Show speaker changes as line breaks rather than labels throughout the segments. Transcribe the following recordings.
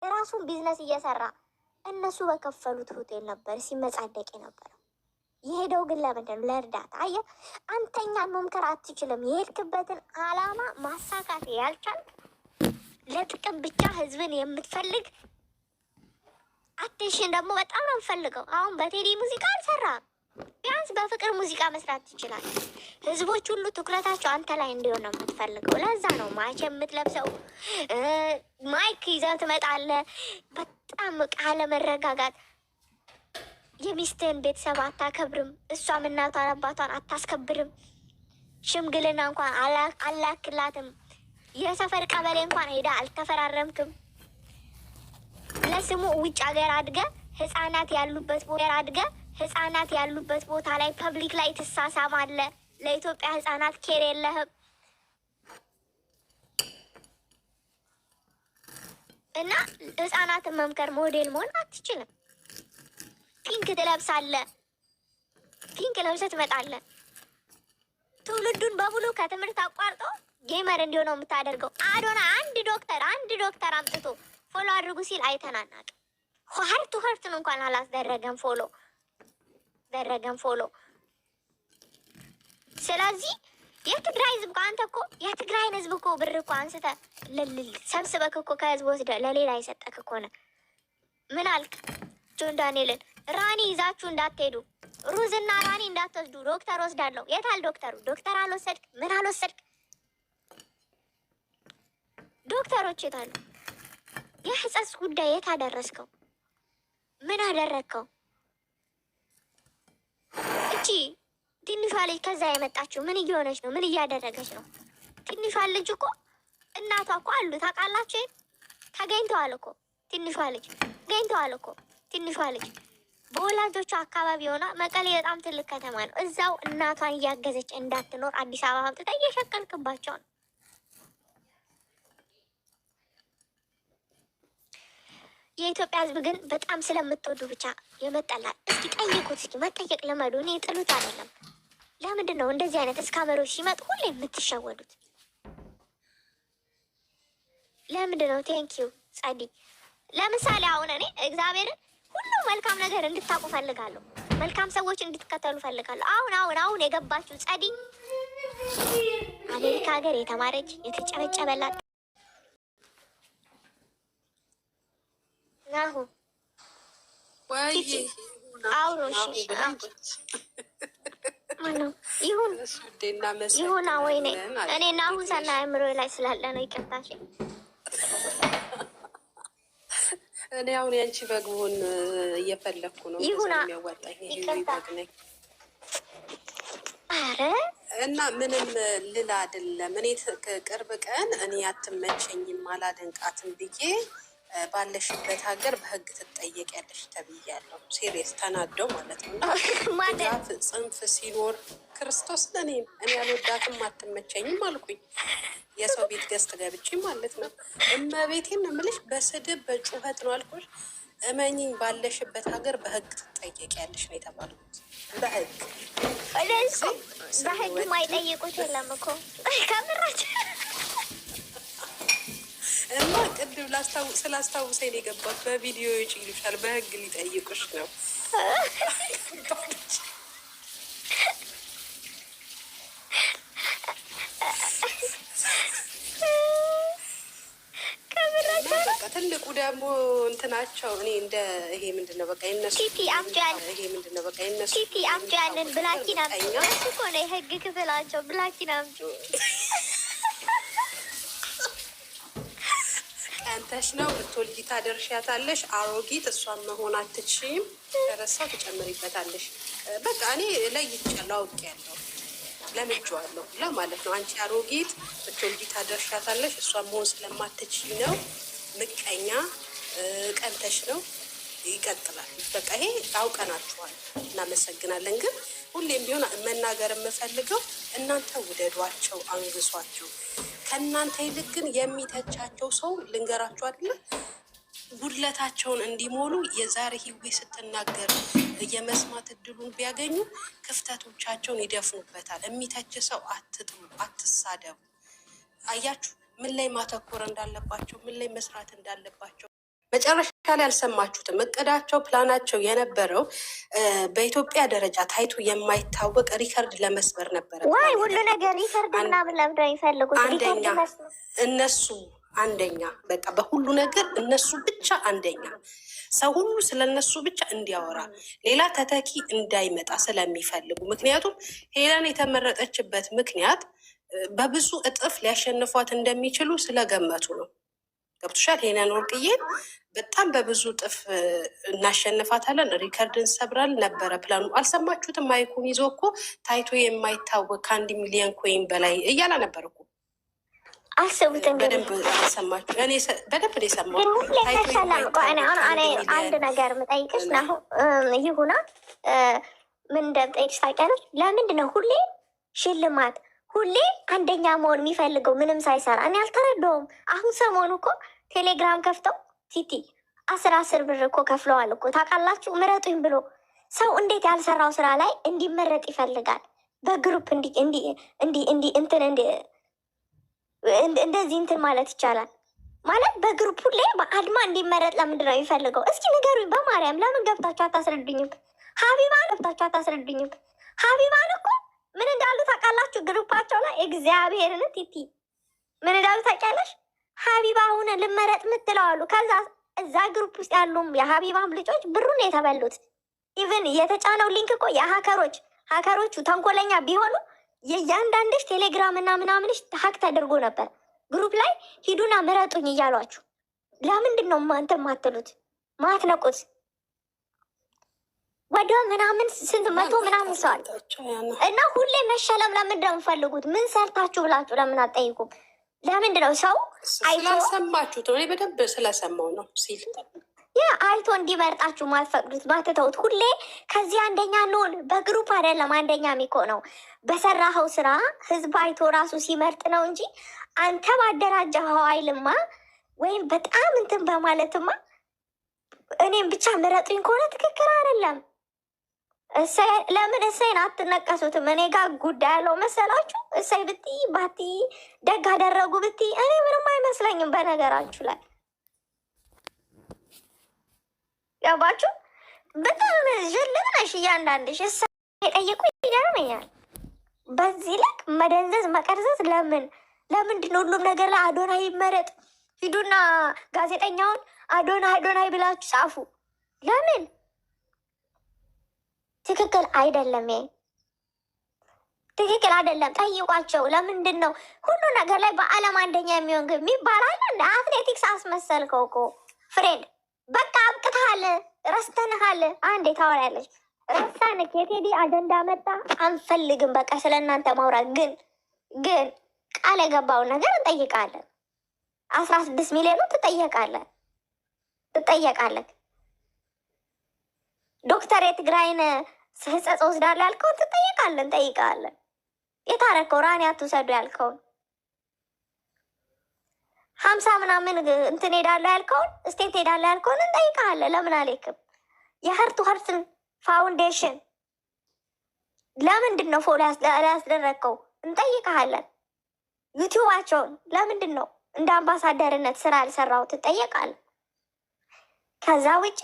የራሱን ቢዝነስ እየሰራ እነሱ በከፈሉት ሆቴል ነበር ሲመጻደቅ የነበረው። የሄደው ግን ለምንድን ነው? ለእርዳታ። አየህ፣ አንተኛን መምከር አትችልም። የሄድክበትን አላማ ማሳካት ያልቻል ለጥቅም ብቻ ህዝብን የምትፈልግ አቴንሽን ደግሞ በጣም ነው የምፈልገው። አሁን በቴዲ ሙዚቃ አልሰራም፣ ቢያንስ በፍቅር ሙዚቃ መስራት ትችላል። ህዝቦች ሁሉ ትኩረታቸው አንተ ላይ እንዲሆን ነው የምትፈልገው። ለዛ ነው ማች የምትለብሰው፣ ማይክ ይዘህ ትመጣለህ። በጣም ቃለ መረጋጋት። የሚስትህን ቤተሰብ አታከብርም፣ እሷም እናቷን አባቷን አታስከብርም። ሽምግልና እንኳን አላክላትም። የሰፈር ቀበሌ እንኳን ሄዳ አልተፈራረምክም። ለስሙ ውጭ ሀገር አድገ ህጻናት ያሉበት ቦታ ላይ ፐብሊክ ላይ ትሳሳማለህ። ለኢትዮጵያ ህጻናት ኬር የለህም እና ህጻናትን መምከር ሞዴል መሆን አትችልም። ፒንክ ትለብሳለህ፣ ፒንክ ለብሰህ ትመጣለህ። ትውልዱን በሙሉ ከትምህርት አቋርጦ ጌመር እንዲሆነው የምታደርገው አዶና አንድ ዶክተር አምጥቶ ፎሎ አድርጉ ሲል አይተናናቅ። ሀርቱ ሀርትን እንኳን አላስደረገም ፎሎ። ስለዚህ የትግራይ ህዝብ አንተ እኮ የትግራይን ህዝብ እኮ ብር እኮ አንስተ ሰብስበክ እኮ ከህዝብ ወስደ ለሌላ የሰጠክ እኮ ነው። ምን አልክ? ጆን ዳንኤልን ራኒ ይዛችሁ እንዳትሄዱ፣ ሩዝና ራኒ እንዳትወስዱ፣ ዶክተር ወስዳለሁ። የታል ዶክተሩ? ዶክተር አልወሰድክ? ምን አልወሰድክ? ዶክተሮች የታሉ? የህጸጽ ጉዳይ የት አደረስከው? ምን አደረግከው? እቺ ትንሿ ልጅ ከዛ የመጣችው ምን እየሆነች ነው? ምን እያደረገች ነው? ትንሿ ልጅ እኮ እናቷ እኮ አሉ ታውቃላችሁ? ተገኝተዋል እኮ ትንሿ ልጅ ገኝተዋል እኮ ትንሿ ልጅ በወላጆቿ አካባቢ ሆና። መቀሌ በጣም ትልቅ ከተማ ነው። እዛው እናቷን እያገዘች እንዳትኖር አዲስ አበባ አምጥታ እየሸቀልክባቸው ነው። የኢትዮጵያ ህዝብ ግን በጣም ስለምትወዱ ብቻ የመጠላል። እስኪ ጠይቁት፣ እስኪ መጠየቅ ልመዱ። እኔ ጥሉት አይደለም። ለምንድን ነው እንደዚህ አይነት እስካመሮች ሲመጡ ሁሌ የምትሸወዱት? ለምንድን ነው? ቴንኪዩ ጸዲ። ለምሳሌ አሁን እኔ እግዚአብሔርን ሁሉም መልካም ነገር እንድታውቁ ፈልጋለሁ። መልካም ሰዎች እንድትከተሉ ፈልጋለሁ። አሁን የገባችሁ ጸዲ አሜሪካ ሀገር የተማረች የተጨበጨበላት ናሁ አውሮሽ ይሁን ወይኔ እኔ ናሁ ሰና አእምሮ ላይ ስላለ ነው። ይቅርታሽ።
እኔ አሁን ያንቺ በግቡን እየፈለግኩ ነው።
ይሁን
የሚያዋጣኝ በግ ነኝ።
አረ
እና ምንም ልል አይደለም። እኔ ቅርብ ቀን እኔ አትመቸኝም አላደንቃትም ብዬ ባለሽበት ሀገር በህግ ትጠየቂያለሽ ተብያለሁ። ሲሪየስ ተናደው ማለት ነው። ድጋፍ ጽንፍ ሲኖር ክርስቶስ እኔ ያልወዳትም አትመቸኝም አልኩኝ። የሰው ቤት ገዝት ገብቼ ማለት ነው። እመቤቴን ነው የምልሽ፣ በስድብ በጩኸት ነው አልኩሽ። እመኝኝ ባለሽበት ሀገር በህግ ትጠየቂያለሽ ነው የተባልኩት። በህግ
ማይጠይቁት የለም እኮ ከምራቸው
እና ቅድም ስላስታውሰኝ ነው የገባት። በቪዲዮ ይችልሻል፣ በህግ ሊጠይቁሽ ነው። ትልቁ ደግሞ እንትናቸው እኔ እንደ ይሄ ምንድነው በቃ የነሱ
ሲቲ አምጪ ያንን ብላኪን አምጪ እኮ ነው የህግ ክፍላቸው። ብላኪን አምጪ
ቀንተሽ ነው ብትወልጂ ታደርሻታለሽ። አሮጊት እሷን መሆን አትችይም። ተረሳው ትጨምሪበታለሽ። በቃ እኔ ለይቻለሁ፣ አውቄያለሁ፣ ለምጄዋለሁ ለማለት ነው። አንቺ አሮጊት ብትወልጂ ታደርሻታለሽ፣ እሷን መሆን ስለማትችይ ነው። ምቀኛ ቀንተሽ ነው። ይቀጥላል። በቃ ይሄ አውቀናችኋል፣ እናመሰግናለን። ግን ሁሌም ቢሆን መናገር የምፈልገው እናንተ ውደዷቸው፣ አንግሷቸው። ከእናንተ ይልቅ ግን የሚተቻቸው ሰው ልንገራችሁ አይደለ፣ ጉድለታቸውን እንዲሞሉ የዛሬ ህዌ ስትናገር የመስማት እድሉን ቢያገኙ ክፍተቶቻቸውን ይደፍኑበታል። የሚተች ሰው አትጥሉ፣ አትሳደቡ። አያችሁ ምን ላይ ማተኮር እንዳለባቸው፣ ምን ላይ መስራት እንዳለባቸው። መጨረሻ ላይ አልሰማችሁትም? እቅዳቸው ፕላናቸው የነበረው በኢትዮጵያ ደረጃ ታይቶ የማይታወቅ ሪከርድ ለመስበር ነበረ።
ዋይ ሁሉ ነገር ሪከርድ ምናምን ለምደ ይፈልጉት
አንደኛ እነሱ አንደኛ፣ በቃ በሁሉ ነገር እነሱ ብቻ አንደኛ፣ ሰው ሁሉ ስለነሱ ብቻ እንዲያወራ ሌላ ተተኪ እንዳይመጣ ስለሚፈልጉ። ምክንያቱም ሄለን የተመረጠችበት ምክንያት በብዙ እጥፍ ሊያሸንፏት እንደሚችሉ ስለገመቱ ነው። ገብቶሻል? ሄለን ወርቅዬን በጣም በብዙ እጥፍ እናሸንፋታለን፣ ሪከርድ እንሰብራለን ነበረ ፕላኑ። አልሰማችሁትም? ማይኩን ይዞ እኮ ታይቶ የማይታወቅ ከ1 ሚሊዮን ኮይን በላይ እያለ ነበር እኮ።
አስቡት እንግዲህ
በደንብ አልሰማችሁ? እኔ በደንብ ነው የሰማሁት።
አንድ ነገር የምጠይቅሽ ነው ይሁና፣ ምን እንደምጠይቅሽ ታውቂያለሽ? ለምንድን ነው ሁሌ ሽልማት ሁሌ አንደኛ መሆን የሚፈልገው ምንም ሳይሰራ? እኔ አልተረዳውም። አሁን ሰሞኑ እኮ ቴሌግራም ከፍተው ቲቲ 10 ብር እኮ ከፍለዋል እኮ ታውቃላችሁ፣ ምረጡኝ ብሎ። ሰው እንዴት ያልሰራው ስራ ላይ እንዲመረጥ ይፈልጋል? በግሩፕ እንደዚህ እንትን ማለት ይቻላል ማለት በግሩፕ ሁሌ በአድማ እንዲመረጥ ለምንድን ነው የሚፈልገው? እስኪ ንገሩኝ በማርያም። ለምን ገብታችሁ አታስረዱኝም? ሀቢባን ገብታችሁ አታስረዱኝም? ሀቢባን እኮ ምን እንዳሉ ታውቃላችሁ? ግሩፓቸው ላይ እግዚአብሔርን ቲቲ ምን እንዳሉ ታውቂያለሽ? ሀቢባ ሁነ ልመረጥ ምትለው አሉ። ከዛ እዛ ግሩፕ ውስጥ ያሉም የሀቢባም ልጆች ብሩን የተበሉት። ኢቨን የተጫነው ሊንክ እኮ ሀከሮቹ ተንኮለኛ ቢሆኑ የእያንዳንድሽ ቴሌግራም እና ምናምንሽ ሀክ ተደርጎ ነበር። ግሩፕ ላይ ሂዱና ምረጡኝ እያሏችሁ ለምንድን ነው እንትን ማትሉት ማትነቁት? ወደ ምናምን ስንት መቶ ምናምን ሰዋል እና ሁሌ መሸለም ለምንድን ነው የምፈልጉት? ምን ሰርታችሁ ብላችሁ ለምን አትጠይቁም? ለምንድን ነው ሰው
ስላልሰማችሁት? እኔ በደንብ ስለሰማው ነው ሲል
አይቶ እንዲመርጣችሁ ማትፈቅዱት ማትተውት። ሁሌ ከዚህ አንደኛ እንሆን። በግሩፕ አይደለም አንደኛ የሚኮነው በሰራኸው ስራ ህዝብ አይቶ ራሱ ሲመርጥ ነው እንጂ አንተ ባደራጀኸው አይልማ ወይም በጣም እንትን በማለትማ እኔም ብቻ ምረጡኝ ከሆነ ትክክል አይደለም። ለምን እሰይን አትነቀሱትም? እኔ ጋር ጉዳይ ያለው መሰላችሁ? እሰይ ብትይ ባትይ ደግ አደረጉ ብትይ እኔ ምንም አይመስለኝም። በነገራችሁ ላይ ያባችሁ በጣም ዥልምነሽ እያንዳንድሽ እሰይ የጠየቁ ይገርመኛል። በዚህ ልክ መደንዘዝ መቀርዘዝ ለምንድን ነው? ሁሉም ነገር ላይ አዶናይ ይመረጥ። ሂዱና ጋዜጠኛውን አዶናይ ብላችሁ ጻፉ። ለምን? ትክክል አይደለም። ትክክል አይደለም። ጠይቋቸው። ለምንድን ነው ሁሉ ነገር ላይ በዓለም አንደኛ የሚሆን ግብ ይባላል? እንደ አትሌቲክስ አስመሰልከው እኮ ፍሬንድ። በቃ አብቅተሃል፣ ረስተንሃል። አንዴ ታወሪያለች ረሳንክ። የቴዲ አጀንዳ መጣ አንፈልግም። በቃ ስለ እናንተ ማውራት ግን ቃል የገባውን ነገር እንጠይቃለን። 16 ሚሊዮኑ ትጠየቃለህ። ዶክተር የትግራይን ህጸጽ ወስዳለሁ ያልከውን እንጠይቃለን። የታረከው ራኒ አትውሰዱ ያልከውን 50 ምናምን እንትን ሄዳለሁ ያልከውን ስቴት ሄዳለሁ ያልከውን እንጠይቃለን። ለምን አልክም? የሀርቱ ሀርትን ፋውንዴሽን ለምንድን ነው ፎሎ ያስደረግከው? እንጠይቃለን። ዩቲዩባቸውን ለምንድን ነው እንደ አምባሳደርነት ስራ ያልሰራው? ትጠየቃለን። ከዛ ውጪ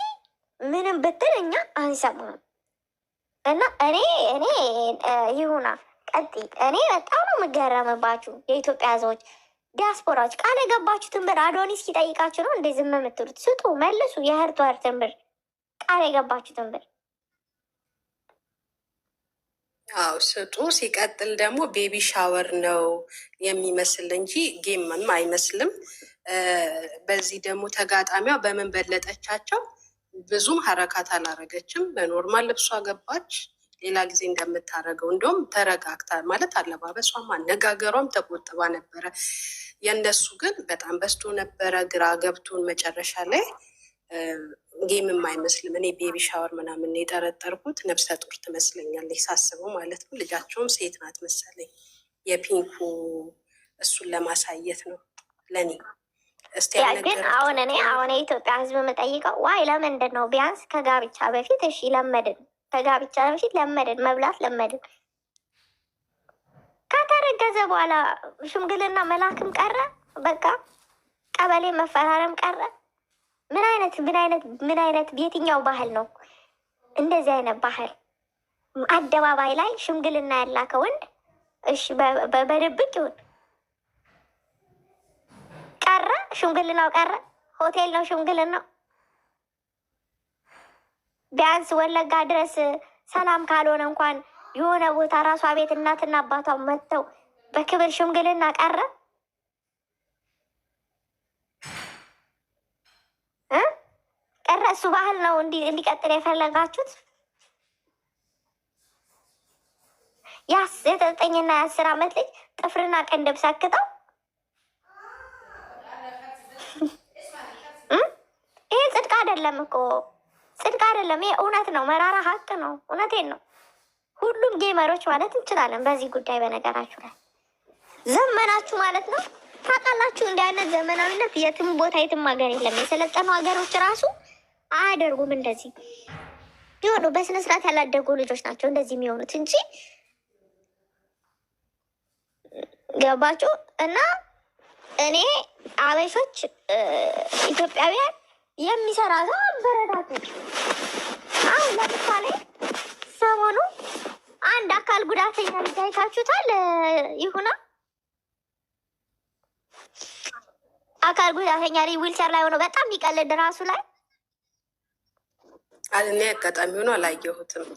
ምንም ብትል እኛ አንሰማም። እና እኔ ይሁና ቀጥይ። እኔ በጣም ነው የምገረምባችሁ የኢትዮጵያ ህዝቦች፣ ዲያስፖራዎች። ቃል የገባችሁትን ብር አዶኒስ ሲጠይቃችሁ ነው እንደ ዝም የምትሉት? ስጡ፣ መልሱ። የህርቱ ህርትን ብር ቃል የገባችሁትን ብር
አው ስጡ። ሲቀጥል ደግሞ ቤቢ ሻወር ነው የሚመስል እንጂ ጌምም አይመስልም። በዚህ ደግሞ ተጋጣሚዋ በምን በለጠቻቸው? ብዙም ሀረካት አላረገችም። በኖርማል ልብሷ ገባች። ሌላ ጊዜ እንደምታደርገው እንደውም ተረጋግታ ማለት አለባበሷም አነጋገሯም ተቆጥባ ነበረ። የእነሱ ግን በጣም በዝቶ ነበረ። ግራ ገብቶን መጨረሻ ላይ ጌምም አይመስልም። እኔ ቤቢ ሻወር ምናምን የጠረጠርኩት ነፍሰ ጡር ትመስለኛለች ሳስበው ማለት ነው። ልጃቸውም ሴት ናት መሰለኝ። የፒንኩ እሱን ለማሳየት ነው ለእኔ።
ግን አሁን የኢትዮጵያ ህዝብ የምጠይቀው ዋይ ለምንድን ነው ቢያንስ ከጋብቻ በፊት እሺ ለመድን፣ ከጋብቻ በፊት ለመድን፣ መብላት ለመድን። ከተረገዘ በኋላ ሽምግልና መላክም ቀረ፣ በቃ ቀበሌ መፈራረም ቀረ። ምን አይነት ምን አይነት የትኛው ባህል ነው እንደዚህ አይነት ባህል? አደባባይ ላይ ሽምግልና ያላከ ወንድ እሺ፣ በድብቅ ይሁን ቀረ፣ ሽምግልናው ቀረ። ሆቴል ነው ሽምግልናው። ቢያንስ ወለጋ ድረስ ሰላም ካልሆነ እንኳን የሆነ ቦታ ራሷ ቤት እናትና አባቷ መጥተው በክብር ሽምግልና ቀረ። ቀረ። እሱ ባህል ነው እንዲቀጥል የፈለጋችሁት? የ9ና የ10 ዓመት ልጅ ጥፍርና ቅንድብ ሰክተው ይሄ ጽድቅ አይደለም እኮ ጽድቅ አይደለም። ይሄ እውነት ነው፣ መራራ ሀቅ ነው። እውነቴን ነው። ሁሉም ጌመሮች ማለት እንችላለን በዚህ ጉዳይ። በነገራችሁ ላይ ዘመናችሁ ማለት ነው። ታውቃላችሁ፣ እንዲህ አይነት ዘመናዊነት የትም ቦታ የትም ሀገር የለም። የሰለጠኑ ሀገሮች ራሱ አያደርጉም እንደዚህ። የሆኑ በስነስርዓት ያላደጉ ልጆች ናቸው እንደዚህ የሚሆኑት እንጂ ገባችሁ? እና እኔ አበሾች ኢትዮጵያውያን የሚሰራ ሰው አበረታቱ። አሁን ለምሳሌ ሰሞኑ አንድ አካል ጉዳተኛ ልጅ አይታችሁታል? ይሁና አካል ጉዳተኛ ልጅ ዊልቸር ላይ ሆኖ በጣም የሚቀልድ ራሱ ላይ
እኔ አጋጣሚ ሆኖ አላየሁትም።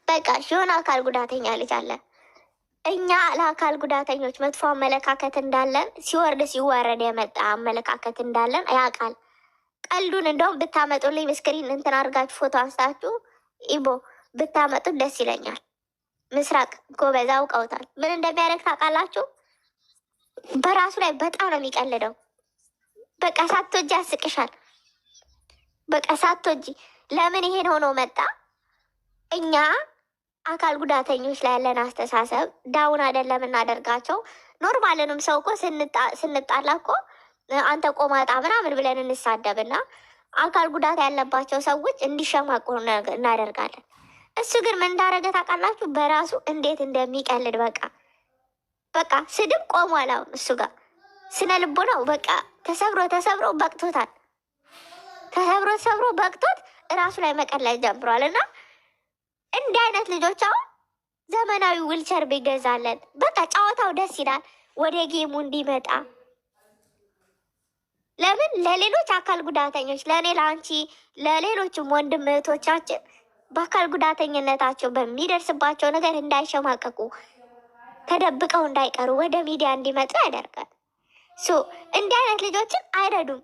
በቃ የሆነ አካል ጉዳተኛ ልጅ አለ። እኛ ለአካል ጉዳተኞች መጥፎ አመለካከት እንዳለን ሲወርድ ሲዋረድ የመጣ አመለካከት እንዳለን ያውቃል። ቀልዱን እንደውም ብታመጡልኝ በስክሪን እንትን አድርጋችሁ ፎቶ አንስታችሁ ኢቦ ብታመጡት ደስ ይለኛል። ምስራቅ ጎበዝ አውቀውታል። ምን እንደሚያደርግ ታውቃላችሁ? በራሱ ላይ በጣም ነው የሚቀልደው። በቃ ሳትወጂ ያስቅሻል። በቃ ሳትወጂ ለምን ይሄን ሆኖ መጣ? እኛ አካል ጉዳተኞች ላይ ያለን አስተሳሰብ ዳውን አይደለም እናደርጋቸው። ኖርማልንም ሰው እኮ ስንጣላ እኮ አንተ ቆማጣ ምናምን ብለን እንሳደብና አካል ጉዳት ያለባቸው ሰዎች እንዲሸማቁ እናደርጋለን። እሱ ግን ምን እንዳደረገ ታውቃላችሁ? በራሱ እንዴት እንደሚቀልድ በቃ ስድብ ቆሟል። አሁን እሱ ጋር ስነ ልቦናው በቃ ተሰብሮ በቅቶታል። ተሰብሮ በቅቶት እራሱ ላይ መቀለድ ጀምሯል። እና እንዲህ አይነት ልጆች አሁን ዘመናዊ ዊልቸር ቢገዛለን በቃ ጨዋታው ደስ ይላል። ወደ ጌሙ እንዲመጣ ለምን ለሌሎች አካል ጉዳተኞች ለእኔ ለአንቺ ለሌሎችም ወንድም እህቶቻችን በአካል ጉዳተኝነታቸው በሚደርስባቸው ነገር እንዳይሸማቀቁ ተደብቀው እንዳይቀሩ ወደ ሚዲያ እንዲመጡ ያደርጋል። እንዲህ አይነት ልጆችን አይረዱም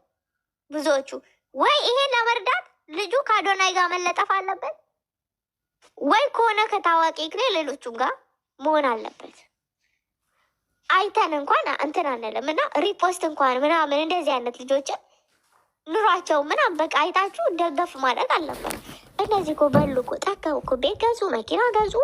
ብዙዎቹ። ወይ ይሄን ለመርዳት ልጁ ከአዶናይ ጋር መለጠፍ አለበት፣ ወይ ከሆነ ከታዋቂ ሌሎቹም ጋር መሆን አለበት። አይተን እንኳን እንትን አንልም እና ሪፖስት እንኳን ምናምን እንደዚህ አይነት ልጆችን ኑሯቸው ምናምን በቃ አይታችሁ ደገፍ ማለት አለበት። እነዚህ እኮ በሉ እኮ ጠቀሙ እኮ ቤት ገዙ፣ መኪና ገዙ።